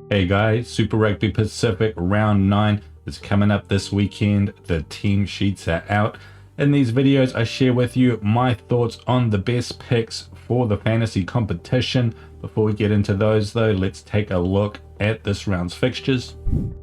Hey guys, Super Rugby Pacific Round 9 is coming up this weekend. The team sheets are out. In these videos, I share with you my thoughts on the best picks for the fantasy competition. Before we get into those though, let's take a look at this round's fixtures.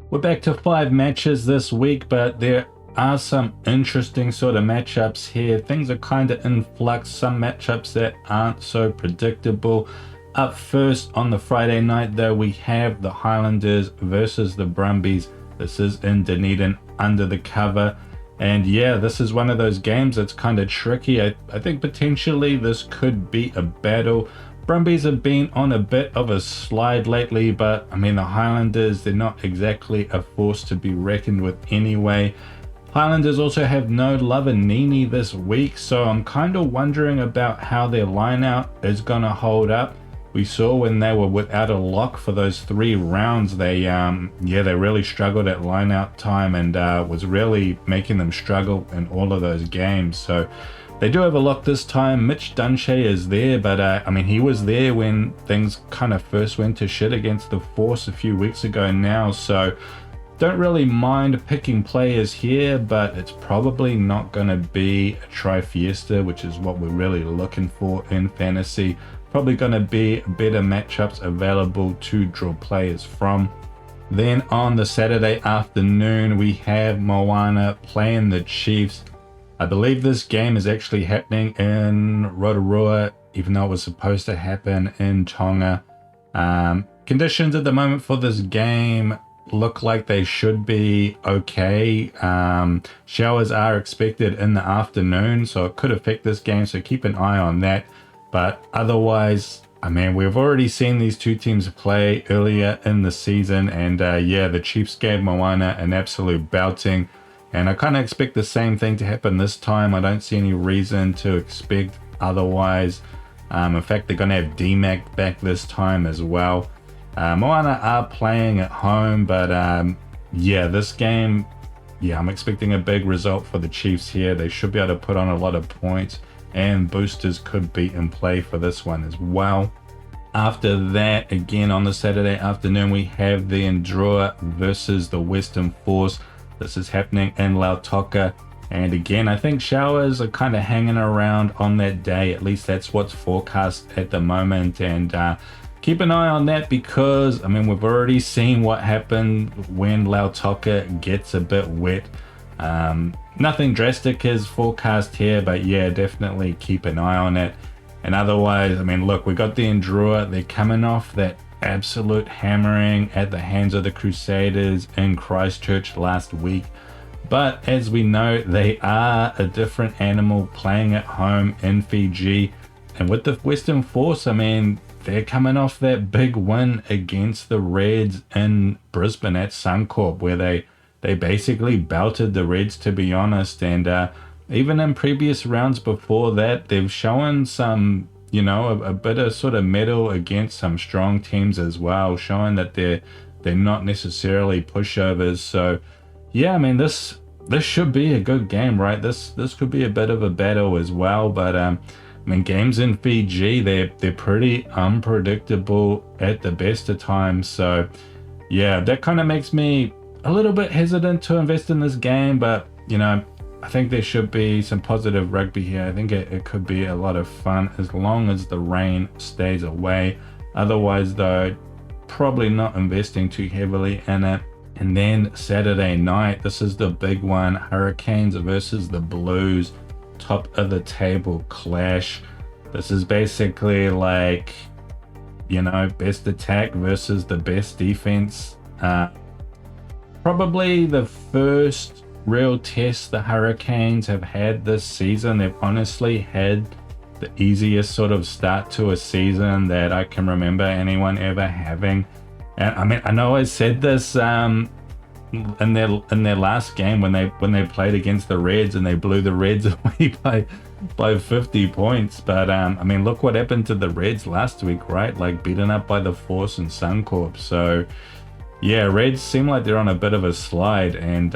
We're back to 5 matches this week, but there are some interesting sort of matchups here. Things are kind of in flux, some matchups that aren't so predictable. Up first on the Friday night though, we have the Highlanders versus the Brumbies. This is in Dunedin under the cover. And yeah, this is one of those games that's kind of tricky. I think potentially this could be a battle. Brumbies have been on a bit of a slide lately, but I mean the Highlanders, they're not exactly a force to be reckoned with anyway. Highlanders also have no Lavanini this week, so I'm kind of wondering about how their lineout is going to hold up. We saw when they were without a lock for those 3 rounds, they really struggled at line-out time and was really making them struggle in all of those games. So they do have a lock this time. Mitch Dunshea is there, but I mean, he was there when things kind of first went to shit against the Force a few weeks ago now. So don't really mind picking players here, but it's probably not going to be a tri-fiesta, which is what we're really looking for in fantasy. Probably going to be better matchups available to draw players from. Then on the Saturday afternoon, we have Moana playing the Chiefs. I believe this game is actually happening in Rotorua, even though it was supposed to happen in Tonga. Conditions at the moment for this game look like they should be okay. Showers are expected in the afternoon, so it could affect this game, so keep an eye on that. But otherwise, I mean, we've already seen these two teams play earlier in the season, and yeah, the Chiefs gave Moana an absolute belting, and I kind of expect the same thing to happen this time. I don't see any reason to expect otherwise. In fact, they're going to have D-Mac back this time as well. Moana are playing at home, but yeah, this game, yeah, I'm expecting a big result for the Chiefs here. They should be able to put on a lot of points, and boosters could be in play for this one as well. After that, again on the Saturday afternoon, we have the Endroa versus the Western Force. This is happening in Lautoka, and again, I think showers are kind of hanging around on that day. At least that's what's forecast at the moment, and keep an eye on that, because I mean, we've already seen what happened when Lautoka gets a bit wet. Nothing drastic is forecast here, but yeah, definitely keep an eye on it. And otherwise, I mean, look, we got the Endroa. They're coming off that absolute hammering at the hands of the Crusaders in Christchurch last week. But as we know, they are a different animal playing at home in Fiji. And with the Western Force, I mean, they're coming off that big win against the Reds in Brisbane at Suncorp, where they basically belted the Reds, to be honest. And even in previous rounds before that, they've shown some, you know, a bit of sort of mettle against some strong teams as well, showing that they're not necessarily pushovers. So yeah, I mean, this should be a good game, right? This could be a bit of a battle as well. But I mean, games in Fiji, they're pretty unpredictable at the best of times. So yeah, that kind of makes me a little bit hesitant to invest in this game, but you know, I think there should be some positive rugby here. I think it could be a lot of fun as long as the rain stays away. Otherwise though, probably not investing too heavily in it. And then Saturday night, this is the big one, Hurricanes versus the Blues, top of the table clash. This is basically like, you know, best attack versus the best defense. Probably the first real test the Hurricanes have had this season. They've honestly had the easiest sort of start to a season that I can remember anyone ever having. And I mean, I know I said this in their last game when they played against the Reds and they blew the Reds away by 50 points. But I mean, look what happened to the Reds last week, right? Like beaten up by the Force and Suncorp. So yeah, Reds seem like they're on a bit of a slide, and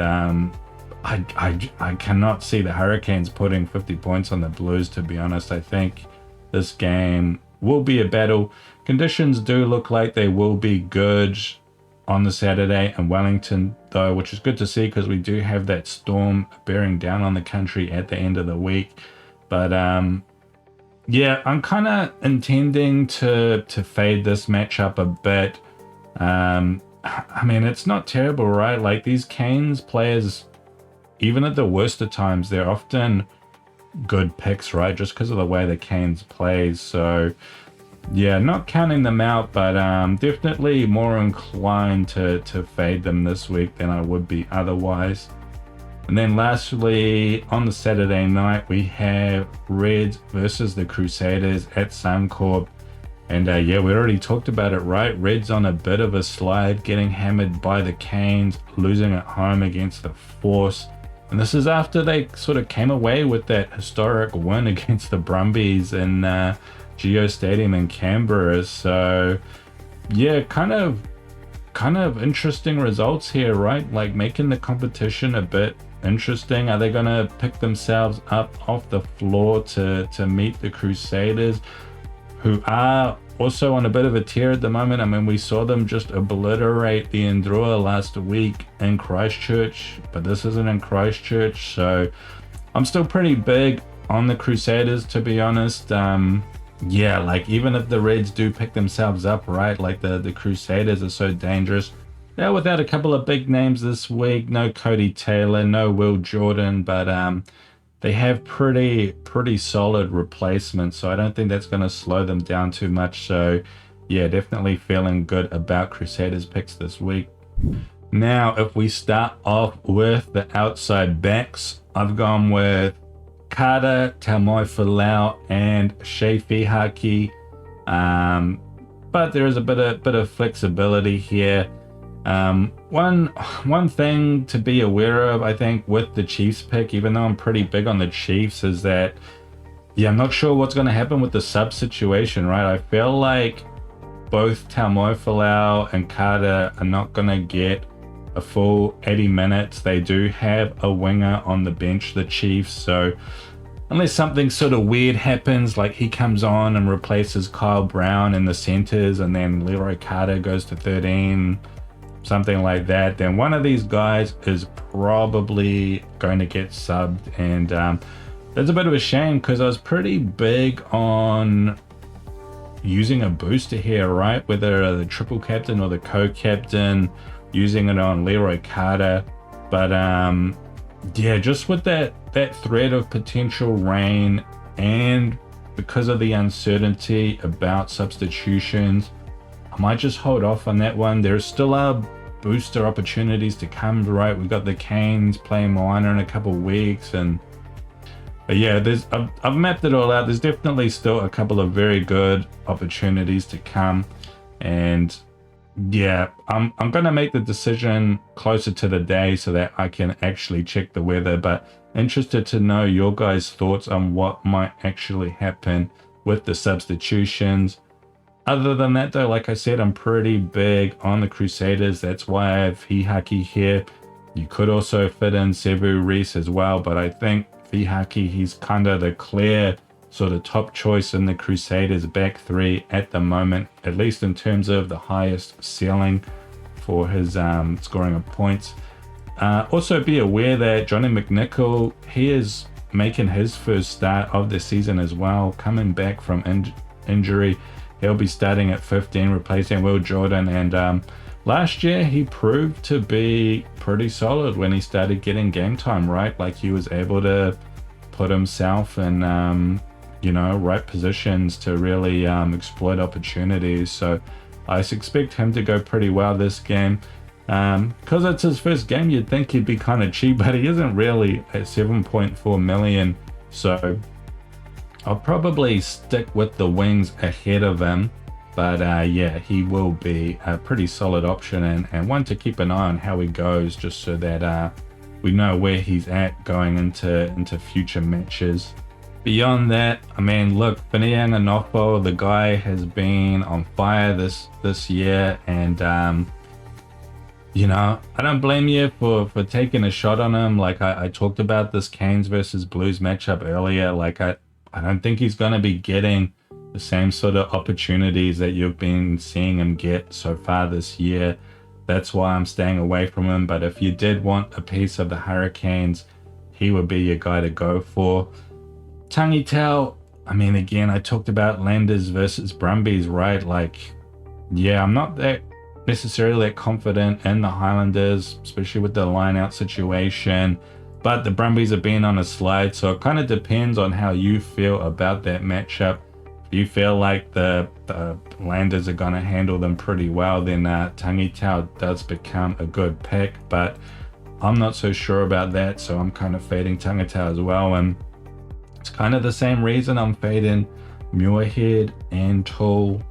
I cannot see the Hurricanes putting 50 points on the Blues, to be honest. I think this game will be a battle. Conditions do look like they will be good. on the Saturday in Wellington, though, which is good to see because we do have that storm bearing down on the country at the end of the week. But yeah, I'm kind of intending to fade this matchup a bit. I mean, it's not terrible, right? Like, these Canes players, even at the worst of times, they're often good picks, right? Just because of the way the Canes plays. So yeah, not counting them out, but definitely more inclined to fade them this week than I would be otherwise. And then lastly, on the Saturday night, we have Reds versus the Crusaders at Suncorp. And yeah, we already talked about it, right? Reds on a bit of a slide, getting hammered by the Canes, losing at home against the Force. And this is after they sort of came away with that historic win against the Brumbies in Geo Stadium in Canberra. So yeah, kind of interesting results here, right? Like, making the competition a bit interesting. Are they gonna pick themselves up off the floor to meet the Crusaders, who are also on a bit of a tear at the moment? I mean, we saw them just obliterate the Indrua last week in Christchurch, but this isn't in Christchurch, so I'm still pretty big on the Crusaders, to be honest. Yeah, like, even if the Reds do pick themselves up, right, like the Crusaders are so dangerous. They're without a couple of big names this week. No Cody Taylor, no Will Jordan, but they have pretty solid replacements, so I don't think that's going to slow them down too much. So yeah, definitely feeling good about Crusaders picks this week. Now, if we start off with the outside backs, I've gone with Carter, Taumai Falau, and Shea Fihaki. But there is a bit of flexibility here. One thing to be aware of, I think, with the Chiefs pick, even though I'm pretty big on the Chiefs, is that, yeah, I'm not sure what's going to happen with the sub situation, right? I feel like both Taumai Falau and Carter are not going to get a full 80 minutes. They do have a winger on the bench, the Chiefs, so unless something sort of weird happens, like he comes on and replaces Kyle Brown in the centers and then Leroy Carter goes to 13, something like that, then one of these guys is probably going to get subbed. And that's a bit of a shame because I was pretty big on using a booster here, right? Whether the triple captain or the co-captain, using it on Leroy Carter. But yeah, just with that threat of potential rain, and because of the uncertainty about substitutions, I might just hold off on that one. There still are booster opportunities to come, right? We've got the Canes playing Moana in a couple of weeks, but yeah, I've mapped it all out. There's definitely still a couple of very good opportunities to come, and yeah, I'm gonna make the decision closer to the day so that I can actually check the weather. But interested to know your guys' thoughts on what might actually happen with the substitutions. Other than that, though, like I said, I'm pretty big on the Crusaders. That's why I have Fihaki here. You could also fit in Sevu Reece as well, but I think Fihaki, he's kind of the clear sort of top choice in the Crusaders back three at the moment, at least in terms of the highest ceiling for his scoring of points. Also be aware that Johnny McNichol, he is making his first start of the season as well, coming back from injury. He'll be starting at 15, replacing Will Jordan. And last year, he proved to be pretty solid when he started getting game time, right? Like, he was able to put himself in, right positions to really exploit opportunities. So I expect him to go pretty well this game. Because it's his first game, you'd think he'd be kind of cheap, but he isn't really at 7.4 million. So I'll probably stick with the wings ahead of him, but yeah, he will be a pretty solid option and one to keep an eye on how he goes, just so that we know where he's at going into future matches. Beyond that, I mean, look, Wheneanga Nofo, the guy has been on fire this year, and I don't blame you for taking a shot on him. Like I talked about this Canes versus Blues matchup earlier. Like I don't think he's going to be getting the same sort of opportunities that you've been seeing him get so far this year. That's why I'm staying away from him. But if you did want a piece of the Hurricanes, he would be your guy to go for. Tangitau, I mean, again, I talked about Landers versus Brumbies, right? Like, yeah, I'm not that necessarily that confident in the Highlanders, especially with the line-out situation. But the Brumbies have been on a slide, so it kind of depends on how you feel about that matchup. If you feel like the Landers are going to handle them pretty well, then Tangitau does become a good pick. But I'm not so sure about that, so I'm kind of fading Tangitau as well. And it's kind of the same reason I'm fading Muirhead and Toole.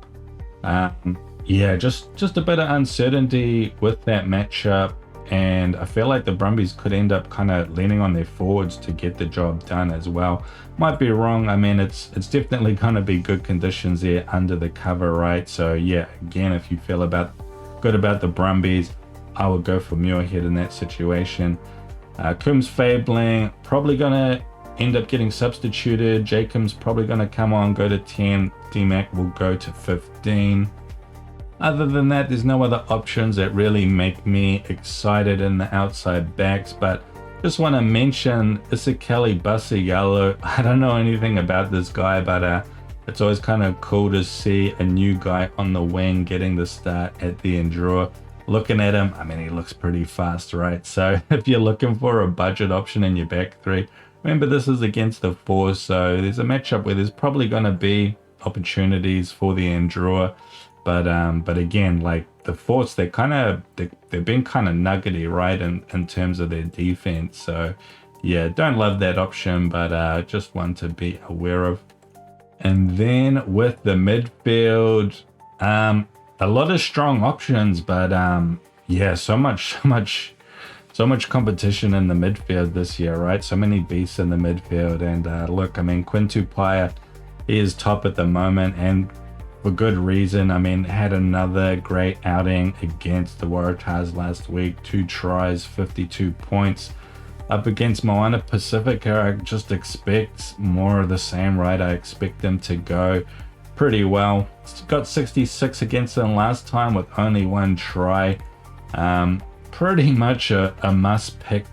Yeah, just a bit of uncertainty with that matchup, and I feel like the Brumbies could end up kind of leaning on their forwards to get the job done as well. Might be wrong. I mean, it's definitely going to be good conditions there under the cover, right? So yeah, again, if you feel good about the Brumbies, I would go for Muirhead in that situation. Coombs Fabling probably going to end up getting substituted. Jacobs probably going to come on, go to 10. D-Mac will go to 15. Other than that, there's no other options that really make me excited in the outside backs, but just want to mention Isekeli Basayalo. I don't know anything about this guy, but it's always kind of cool to see a new guy on the wing getting the start at the Endure. Looking at him, I mean, he looks pretty fast, right? So if you're looking for a budget option in your back three, remember this is against the fours, so there's a matchup where there's probably going to be opportunities for the Endure. But again, like the Force, they've been kind of nuggety, right, in terms of their defense. So yeah, don't love that option, but just one to be aware of. And then with the midfield, a lot of strong options, but yeah, so much competition in the midfield this year, right? So many beasts in the midfield. And look, I mean, Quinn Tupaia, he is top at the moment, and for good reason. I mean, had another great outing against the Waratahs last week. 2 tries, 52 points. Up against Moana Pacifica, I just expect more of the same, right? I expect them to go pretty well. Got 66 against them last time with only 1 try. Pretty much a must pick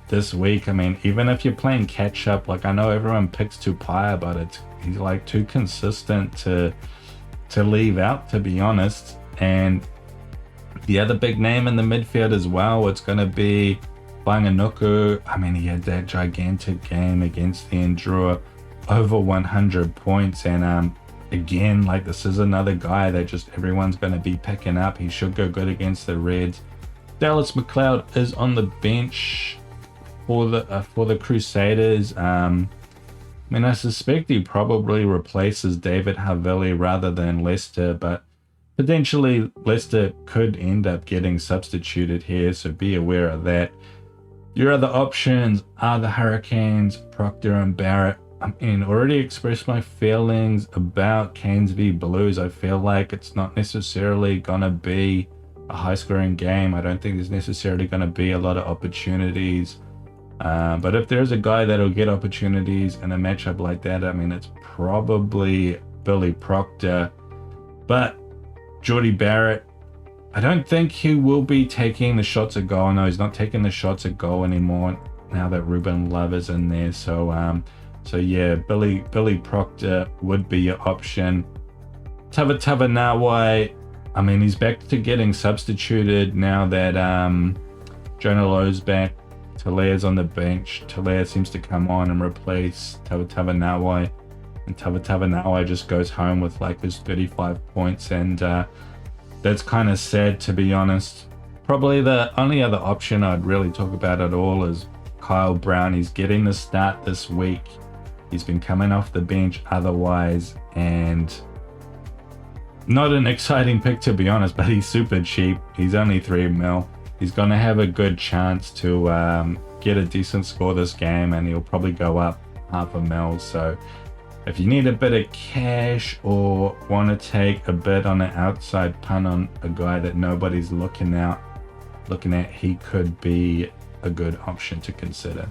this week. I mean, even if you're playing catch up, like I know everyone picks Tupaia, but he's like too consistent to leave out, to be honest. And the other big name in the midfield as well, it's going to be Whanganuku. I mean, he had that gigantic game against the Endure, over 100 points. And again, like this is another guy that just everyone's going to be picking up. He should go good against the Reds. Dallas McLeod is on the bench for the Crusaders. I mean, I suspect he probably replaces David Havili rather than Leicester, but potentially Leicester could end up getting substituted here, so be aware of that. Your other options are the Hurricanes, Proctor and Barrett. I mean, already expressed my feelings about Canes v Blues. I feel like it's not necessarily going to be a high-scoring game. I don't think there's necessarily going to be a lot of opportunities. But if there's a guy that'll get opportunities in a matchup like that, I mean, it's probably Billy Proctor. But Jordie Barrett, I don't think he will be taking the shots at goal. No, he's not taking the shots at goal anymore now that Ruben Love is in there. So yeah, Billy Proctor would be your option. Tava Nawai, I mean, he's back to getting substituted now that Jonah Lowe's back. Talea's on the bench. Talea seems to come on and replace Tava Nawai. And Tava Nawai just goes home with like his 35 points. And that's kind of sad, to be honest. Probably the only other option I'd really talk about at all is Kyle Brown. He's getting the start this week. He's been coming off the bench otherwise. And not an exciting pick, to be honest, but he's super cheap. He's only 3 mil. He's going to have a good chance to get a decent score this game, and he'll probably go up $500,000. So if you need a bit of cash or want to take a bit on an outside punt on a guy that nobody's looking at, he could be a good option to consider.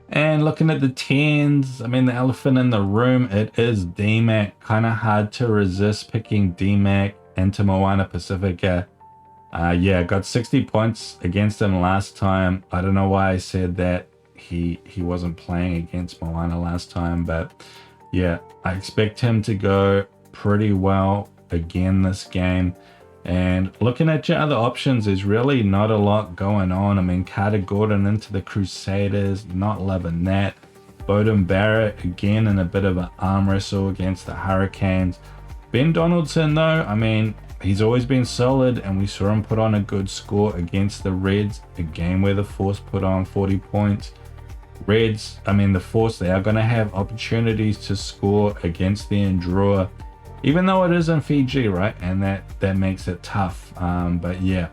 And looking at the 10s, I mean, the elephant in the room, it is D-Mac. Kind of hard to resist picking D-Mac into Moana Pacifica. Yeah, got 60 points against him last time. I don't know why I said that he wasn't playing against Moana last time, but yeah, I expect him to go pretty well again this game. And looking at your other options, there's really not a lot going on. I mean, Carter Gordon into the Crusaders, not loving that. Bowden Barrett again in a bit of an arm wrestle against the Hurricanes. Ben Donaldson though, I mean, he's always been solid, and we saw him put on a good score against the Reds, a game where the Force put on 40 points. Reds, I mean the Force, they are going to have opportunities to score against the Endure, even though it is in Fiji, right? And that makes it tough. But yeah,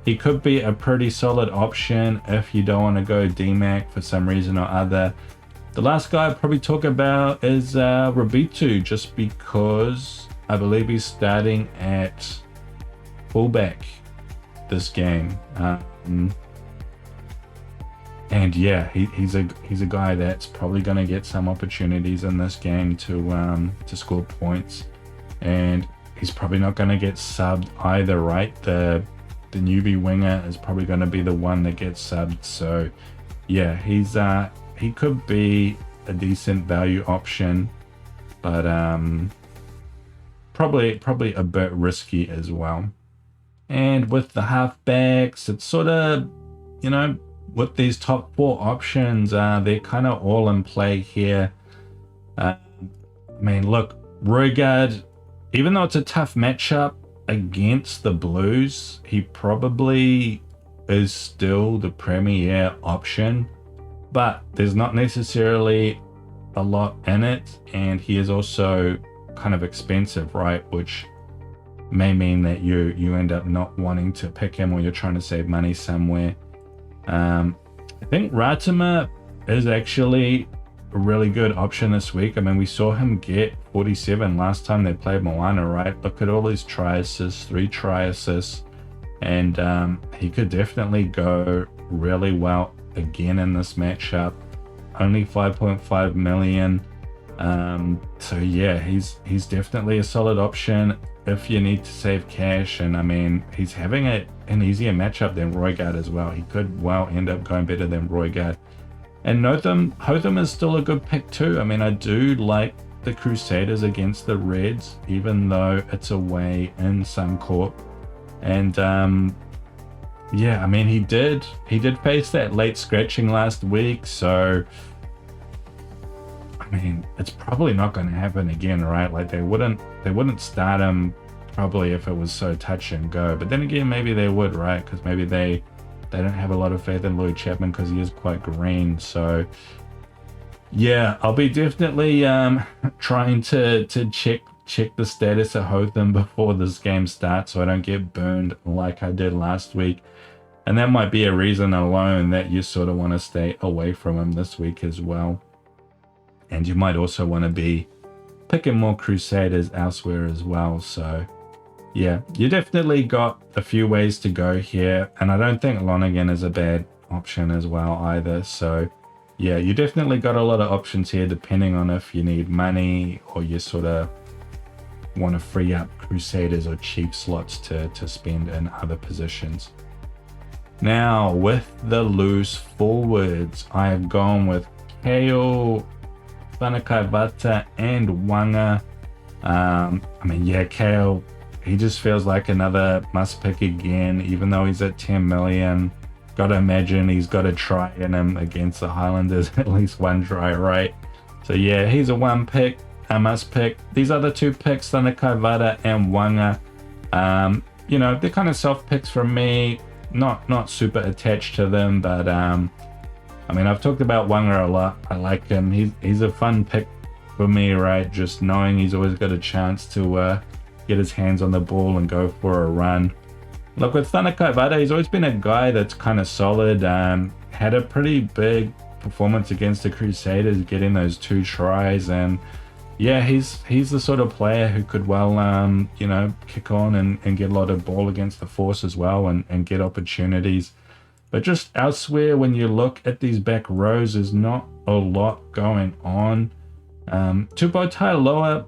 he could be a pretty solid option if you don't want to go DMAC for some reason or other. The last guy I'd probably talk about is Rabitu, just because I believe he's starting at fullback this game. And yeah, he's a guy that's probably going to get some opportunities in this game to score points, and he's probably not going to get subbed either, right? The newbie winger is probably going to be the one that gets subbed. So yeah, he could be a decent value option, but probably a bit risky as well. And with the halfbacks, it's sort of, you know, with these top 4 options, they're kind of all in play here. I mean, look, Roigard, even though it's a tough matchup against the Blues, he probably is still the premier option, but there's not necessarily a lot in it, and he is also kind of expensive, right? Which may mean that you end up not wanting to pick him, or you're trying to save money somewhere. I think Ratima is actually a really good option this week. I mean, we saw him get 47 last time they played Moana, right? Look at all his try assists, 3 try assists, and he could definitely go really well again in this matchup. Only 5.5 million. So yeah, he's definitely a solid option if you need to save cash. And I mean, he's having an easier matchup than Roigard as well. He could well end up going better than Roigard. And Hotham is still a good pick too. I mean, I do like the Crusaders against the Reds, even though it's away in Suncorp. And yeah, I mean, he did face that late scratching last week, so I mean, it's probably not going to happen again, right? Like they wouldn't start him probably if it was so touch and go. But then again, maybe they would, right? Because maybe they don't have a lot of faith in Lloyd Chapman because he is quite green. So yeah, I'll be definitely trying to check the status of Hotham before this game starts, so I don't get burned like I did last week. And that might be a reason alone that you sort of want to stay away from him this week as well. And you might also want to be picking more Crusaders elsewhere as well. So yeah, you definitely got a few ways to go here. And I don't think Lonergan is a bad option as well either. So yeah, you definitely got a lot of options here depending on if you need money or you sort of want to free up Crusaders or cheap slots to spend in other positions. Now, with the loose forwards, I have gone with Kale, Whanakaivata, and Wanga. I mean, yeah, Kale, he just feels like another must pick again, even though he's at 10 million. Gotta imagine he's got a try in him against the Highlanders, at least one try, right? So yeah, he's a one pick, a must pick. These other 2 picks, Whanakaivata and Wanga, you know, they're kind of soft picks from me. Not super attached to them, but I mean, I've talked about Wanga a lot. I like him. He's a fun pick for me, right? Just knowing he's always got a chance to get his hands on the ball and go for a run. Look, with Whanakaivata, he's always been a guy that's kind of solid. Had a pretty big performance against the Crusaders, getting those 2 tries, and yeah, he's the sort of player who could well, you know, kick on and get a lot of ball against the Force as well and get opportunities. But just elsewhere, when you look at these back rows, there's not a lot going on. Tupou Tailoa,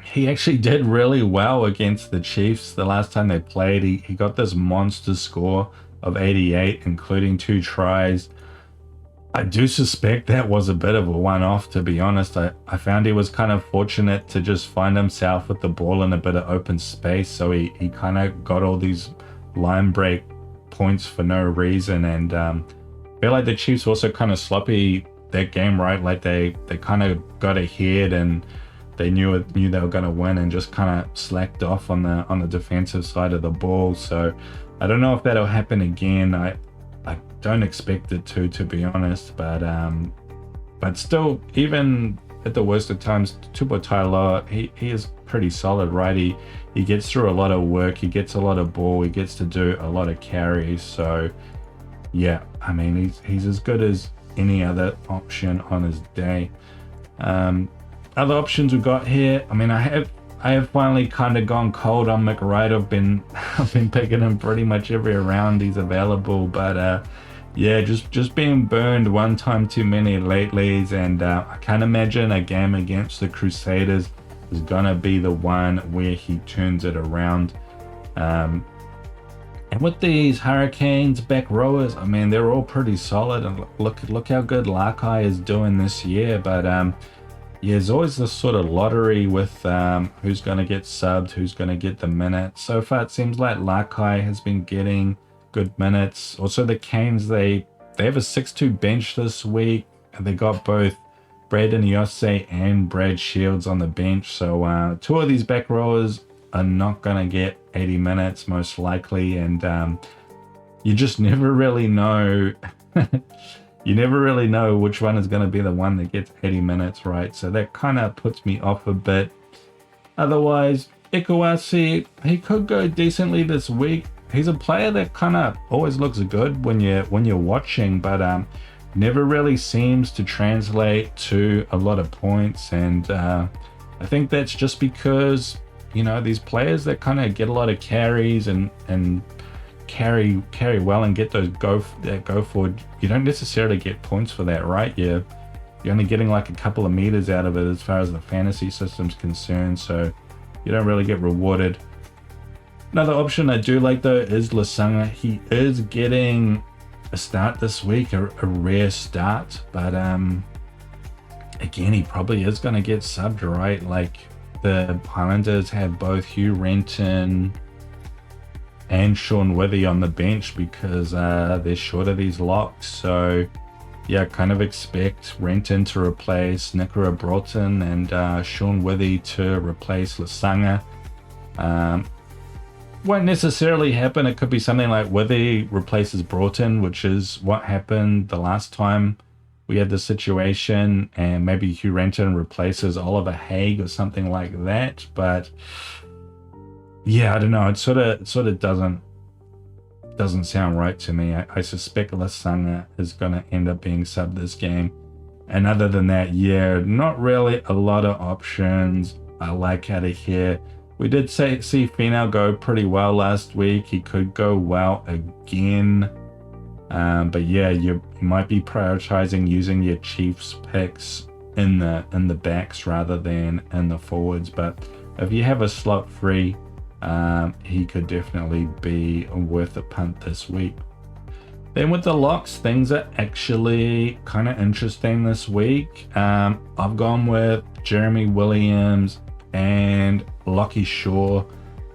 he actually did really well against the Chiefs the last time they played. He got this monster score of 88, including 2 tries. I do suspect that was a bit of a one-off, to be honest. I found he was kind of fortunate to just find himself with the ball in a bit of open space, so he kind of got all these line break points for no reason. And I feel like the Chiefs also kind of sloppy that game, right? Like they kind of got ahead and they knew they were going to win and just kind of slacked off on the defensive side of the ball. So I don't know if that'll happen again. I don't expect it to be honest, but still, even at the worst of times, Tupo Tailloa, he is pretty solid, right? He gets through a lot of work, he gets a lot of ball, he gets to do a lot of carries. So yeah, I mean, he's as good as any other option on his day. Other options we got here, I mean, I have finally kind of gone cold on McRae. I've been picking him pretty much every round he's available, but yeah, just being burned one time too many lately, and I can't imagine a game against the Crusaders is gonna be the one where he turns it around. And with these Hurricanes back rowers, I mean, they're all pretty solid, and look how good Lakai is doing this year. But yeah, there's always this sort of lottery with who's gonna get subbed, who's gonna get the minutes. So far, it seems like Lakai has been getting good minutes. Also, the Canes, they have a 6-2 bench this week, and they got both Braden Iose and Brad Shields on the bench. So 2 of these back rowers are not gonna get 80 minutes most likely, and you just never really know. You never really know which one is going to be the one that gets 80 minutes, right? So that kind of puts me off a bit. Otherwise, Ikuasi, he could go decently this week. He's a player that kind of always looks good when you're watching, but never really seems to translate to a lot of points. And I think that's just because, you know, these players that kind of get a lot of carries and carry well and get those go forward, you don't necessarily get points for that, right? You're only getting like a couple of meters out of it as far as the fantasy system's concerned, so you don't really get rewarded. Another option I do like though is Lasanga. He is getting a start this week, a rare start, but again, he probably is going to get subbed, right? Like the Highlanders have both Hugh Renton and Sean Withy on the bench because they're short of these locks. So yeah, kind of expect Renton to replace Nicola Broughton and Sean Withy to replace Lasanga. Won't necessarily happen. It could be something like Withy replaces Broughton, which is what happened the last time we had this situation, and maybe Hugh Renton replaces Oliver Haig or something like that. But yeah, I don't know. It sort of doesn't sound right to me. I suspect Lasanga is going to end up being subbed this game. And other than that, yeah, not really a lot of options I like out of here. We did see Finau go pretty well last week. He could go well again. But yeah, you might be prioritizing using your Chiefs picks in the backs rather than in the forwards. But if you have a slot free, he could definitely be worth a punt this week. Then with the locks, things are actually kind of interesting this week. I've gone with Jeremy Williams and Lockie Shaw.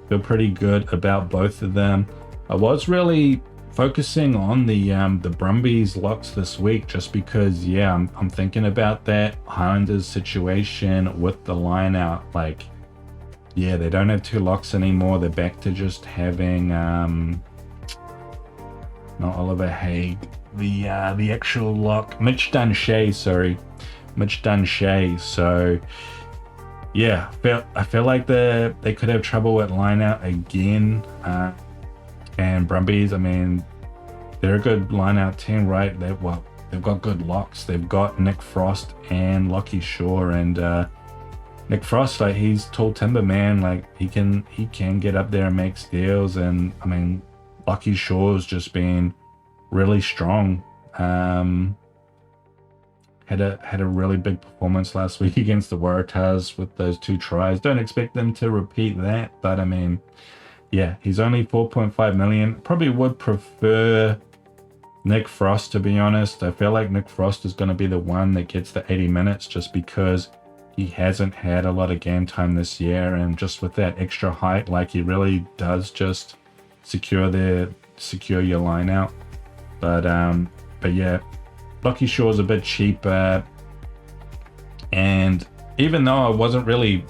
Feel pretty good about both of them. I was really focusing on the Brumbies locks this week just because, yeah, I'm thinking about that Highlanders situation with the line out. Like, yeah, they don't have 2 locks anymore. They're back to just having not Oliver Haig, the actual lock, Mitch Dunshea. So yeah, I feel like they could have trouble with line out again. And Brumbies, I mean, they're a good line out team, right? They've got good locks. They've got Nick Frost and Lockie Shaw, and Nick Frost, like, he's tall timber, man. Like, he can get up there and make steals. And I mean, Lockie Shaw's just been really strong. had a really big performance last week against the Waratahs with those 2 tries. Don't expect them to repeat that, but I mean, yeah, he's only 4.5 million. Probably would prefer Nick Frost, to be honest. I feel like Nick Frost is going to be the one that gets the 80 minutes just because he hasn't had a lot of game time this year, and just with that extra height, like, he really does just secure your line out. But yeah, Lockie Shaw's a bit cheaper, and even though I wasn't really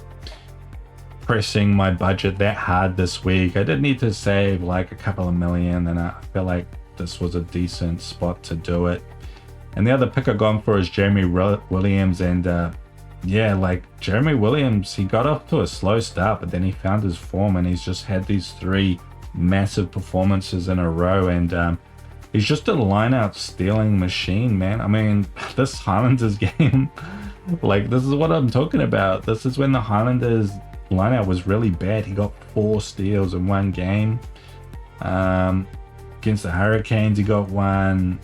pressing my budget that hard this week, I did need to save like a couple of million, and I feel like this was a decent spot to do it. And the other pick I've gone for is Jeremy Williams, and yeah, like, Jeremy Williams, he got off to a slow start, but then he found his form, and he's just had these 3 massive performances in a row, and he's just a line-out stealing machine, man. I mean, this Highlanders game, like, this is what I'm talking about. This is when the Highlanders line-out was really bad. He got 4 steals in one game. Against the Hurricanes, he got 1.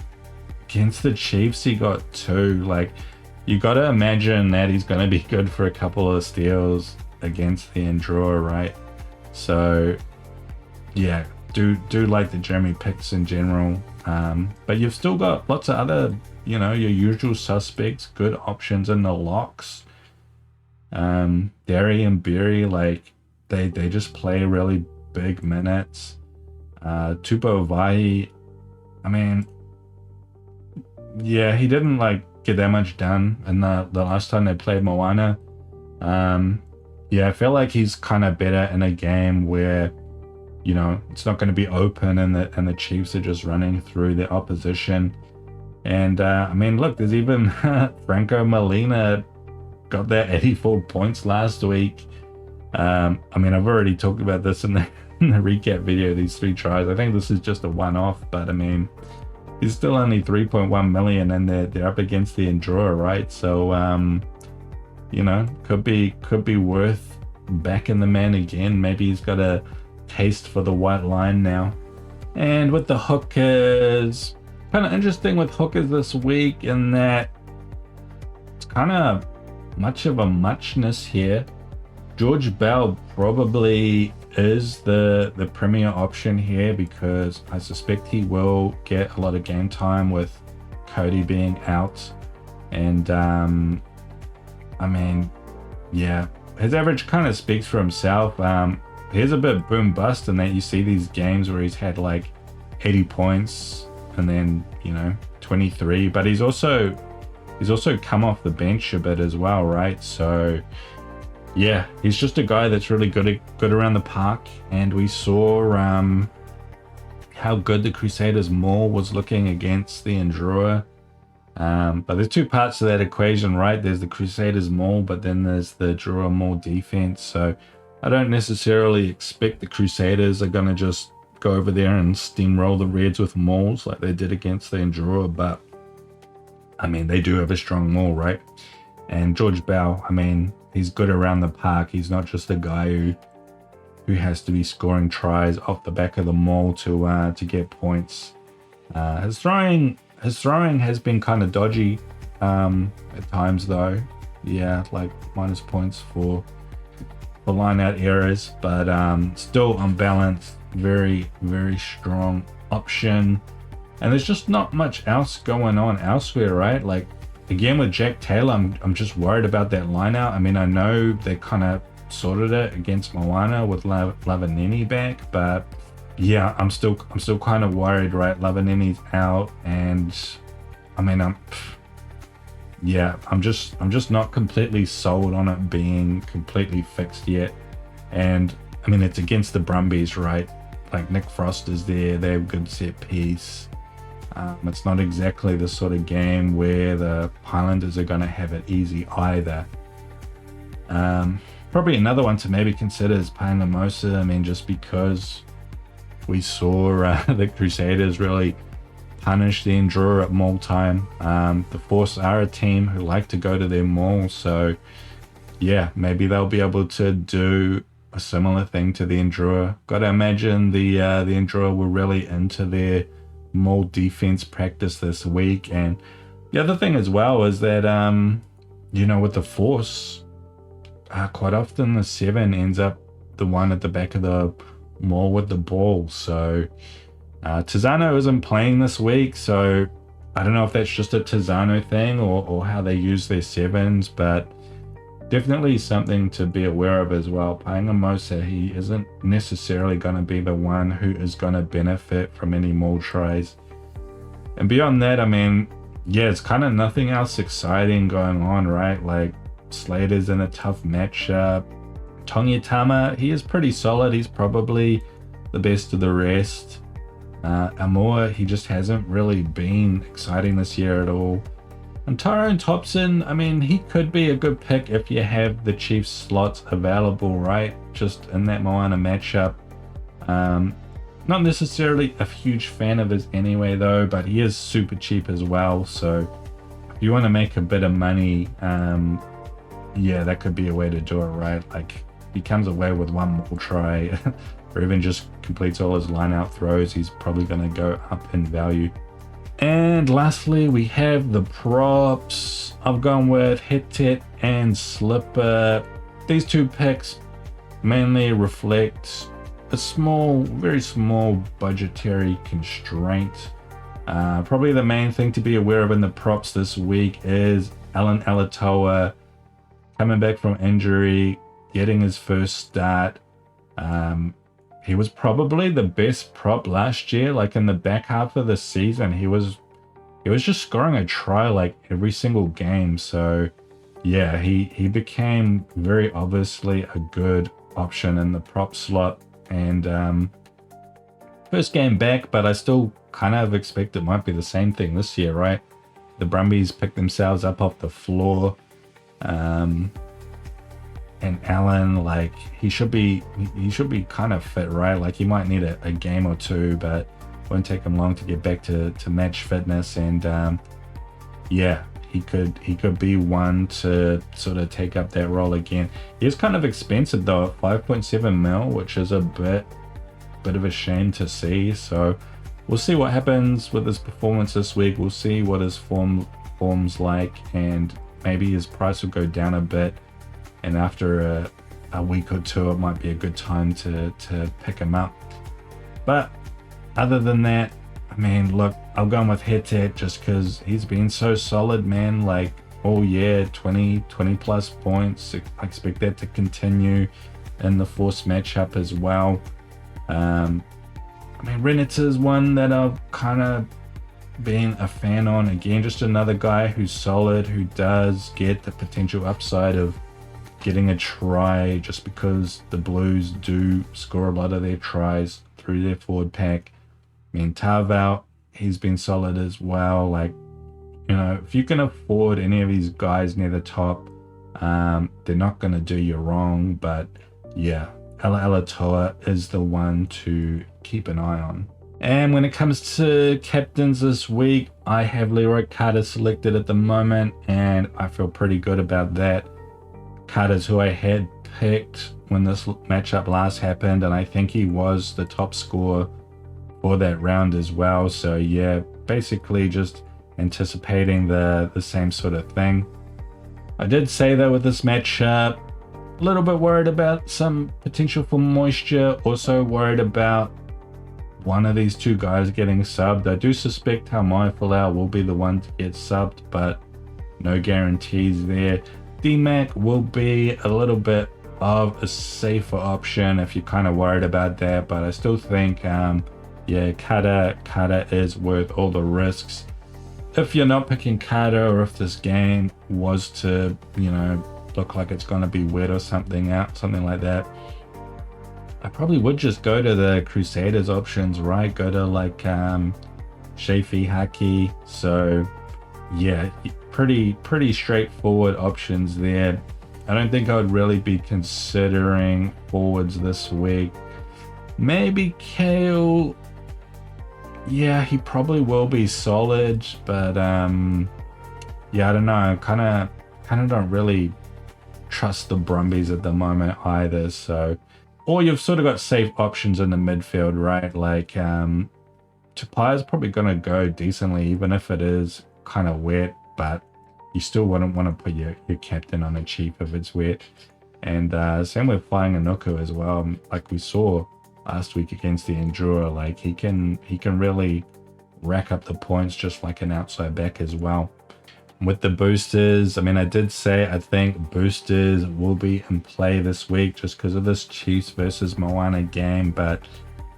Against the Chiefs, he got 2. Like, you got to imagine that he's going to be good for a couple of steals against the Endroa, right? So, yeah, do like the Jeremy picks in general. But you've still got lots of other, you know, your usual suspects, good options in the locks. Derry and Berry, like, they just play really big minutes. Tupo Vai, I mean, yeah, he didn't like get that much done in the last time they played Moana. Yeah, I feel like he's kind of better in a game where, you know, it's not going to be open and the Chiefs are just running through the opposition. And I mean, look, there's even Franco Molina got that 84 points last week. I mean, I've already talked about this in the recap video, these 3 tries. I think this is just a one-off, but I mean, he's still only 3.1 million, and they're up against the Endroa, right? So, you know, could be worth backing the man again. Maybe he's got a taste for the white line now. And with the hookers, kind of interesting with hookers this week in that it's kind of much of a muchness here. George Bell probably is the premier option here because I suspect he will get a lot of game time with Cody being out. And I mean, yeah, his average kind of speaks for himself. He's a bit boom bust in that you see these games where he's had like 80 points and then, you know, 23, but he's also come off the bench a bit as well, right? So yeah, he's just a guy that's really good around the park, and we saw how good the Crusaders maul was looking against the Endroa. But there's 2 parts to that equation, right? There's the Crusaders maul, but then there's the Endroa maul defense. So I don't necessarily expect the Crusaders are going to just go over there and steamroll the Reds with mauls like they did against the Endroa, but I mean, they do have a strong maul, right? And George Bell, I mean, he's good around the park. He's not just a guy who has to be scoring tries off the back of the maul to get points. His throwing has been kind of dodgy at times, though. Yeah, like minus points for line out errors, but still on balance, very, very strong option. And there's just not much else going on elsewhere, right? Like, again, with Jack Taylor, I'm just worried about that line out. I mean, I know they kind of sorted it against Moana with Lavanini back, but yeah, I'm still kind of worried, right? Lavanini's out, and I mean, I'm just not completely sold on it being completely fixed yet. And I mean, it's against the Brumbies, right? Like, Nick Frost is there, they have good set piece. It's not exactly the sort of game where the Highlanders are going to have it easy either. Probably another one to maybe consider is Painamosa. I mean, just because we saw the Crusaders really punish the Endroa at maul time. The Force are a team who like to go to their maul, so yeah, maybe they'll be able to do a similar thing to the Endroa. Got to imagine the Endroa were really into their maul defense practice this week, and The other thing as well is that, you know, with the force, quite often the 7 ends up the one at the back of the maul with the ball. So Tizano isn't playing this week, so I don't know if that's just a Tizano thing or how they use their 7s, but definitely something to be aware of as well. Paenga-Mosa, he isn't necessarily going to be the one who is going to benefit from any maul tries. And beyond that, I mean, yeah, it's kind of nothing else exciting going on, right? Like, Slater's in a tough matchup. Tongiatama, he is pretty solid. He's probably the best of the rest. Amor, he just hasn't really been exciting this year at all. And Tyrone Thompson, I mean, he could be a good pick if you have the Chiefs slots available, right? Just in that Moana matchup. Not necessarily a huge fan of his anyway, though, but he is super cheap as well. So if you want to make a bit of money, yeah, that could be a way to do it, right? Like, he comes away with one more try or even just completes all his line-out throws, he's probably going to go up in value. And lastly, we have the props. I've gone with Hetet and Slipper. These two picks mainly reflect a small, very small budgetary constraint. Probably the main thing to be aware of in the props this week is Alan Alatoa coming back from injury, getting his first start. He was probably the best prop last year, like in the back half of the season. He was just scoring a try like every single game. So yeah, he became very obviously a good option in the prop slot. And first game back, but I still kind of expect it might be the same thing this year, right? The Brumbies picked themselves up off the floor. And Allen, like, he should be kind of fit, right? Like, he might need a game or two, but it won't take him long to get back to match fitness. And yeah, he could be one to sort of take up that role again. He is kind of expensive though, at 5.7 mil, which is a bit of a shame to see. So we'll see what happens with his performance this week. We'll see what his form's like, and maybe his price will go down a bit. And after a week or two, it might be a good time to pick him up. But other than that, I mean, look, I'll go with Hetet just because he's been so solid, man. Like, all year, 20 plus points. I expect that to continue in the force matchup as well. I mean, Rennett's one that I've kind of been a fan on. Again, just another guy who's solid, who does get the potential upside of getting a try, just because the Blues do score a lot of their tries through their forward pack. I mean, Tarval, he's been solid as well. Like, you know, if you can afford any of these guys near the top, they're not going to do you wrong. But yeah, Alatoa is the one to keep an eye on. And when it comes to captains this week, I have Leroy Carter selected at the moment, and I feel pretty good about that. Carter's who I had picked when this matchup last happened, and I think he was the top scorer for that round as well. So yeah, basically just anticipating the same sort of thing. I did say though, with this matchup, a little bit worried about some potential for moisture, also worried about one of these two guys getting subbed. I do suspect Haumai Folau will be the one to get subbed, but no guarantees there. D-Mac will be a little bit of a safer option if you're kind of worried about that, but I still think yeah, Carter is worth all the risks. If you're not picking Carter, or if this game was to, you know, look like it's going to be wet or something like that, I probably would just go to the Crusaders options, right? Go to like Shafi Haki. So yeah, pretty straightforward options there. I don't think I would really be considering forwards this week. Maybe Kale. Yeah, he probably will be solid, but yeah, I don't know. Kind of don't really trust the Brumbies at the moment either. So, or you've sort of got safe options in the midfield, right? Like Tapai's probably going to go decently, even if it is kind of wet. but you still wouldn't want to put your captain on a cheap if it's wet. And same with flying Anuku as well. Like we saw last week against the Endura, like he can really rack up the points just like an outside back as well. With the boosters, I mean, I did say I think boosters will be in play this week just because of this Chiefs versus Moana game. But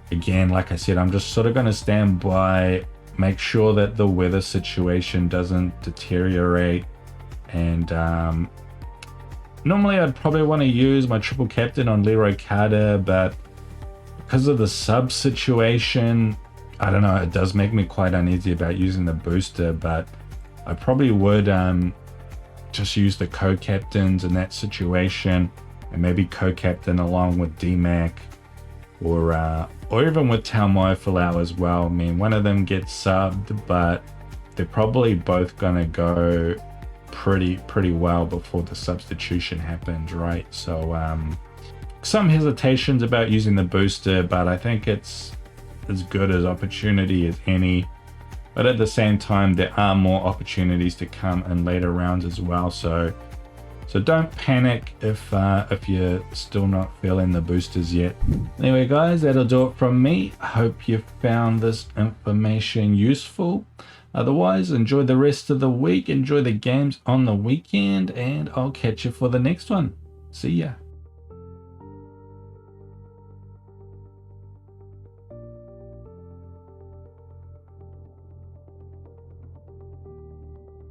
again, like I said, I'm just sort of going to stand by, make sure that the weather situation doesn't deteriorate. And normally I'd probably want to use my triple captain on Leroy Carter, but because of the sub situation, I don't know, it does make me quite uneasy about using the booster, but I probably would just use the co-captains in that situation, and maybe co-captain along with D-Mac or even with Taumoe Falau as well. I mean, one of them gets subbed, but they're probably both gonna go pretty well before the substitution happens, right? So some hesitations about using the booster, but I think it's as good as opportunity as any. But at the same time, there are more opportunities to come in later rounds as well. So don't panic if you're still not feeling the boosters yet. Anyway, guys, that'll do it from me. I hope you found this information useful. Otherwise, enjoy the rest of the week. Enjoy the games on the weekend, and I'll catch you for the next one. See ya.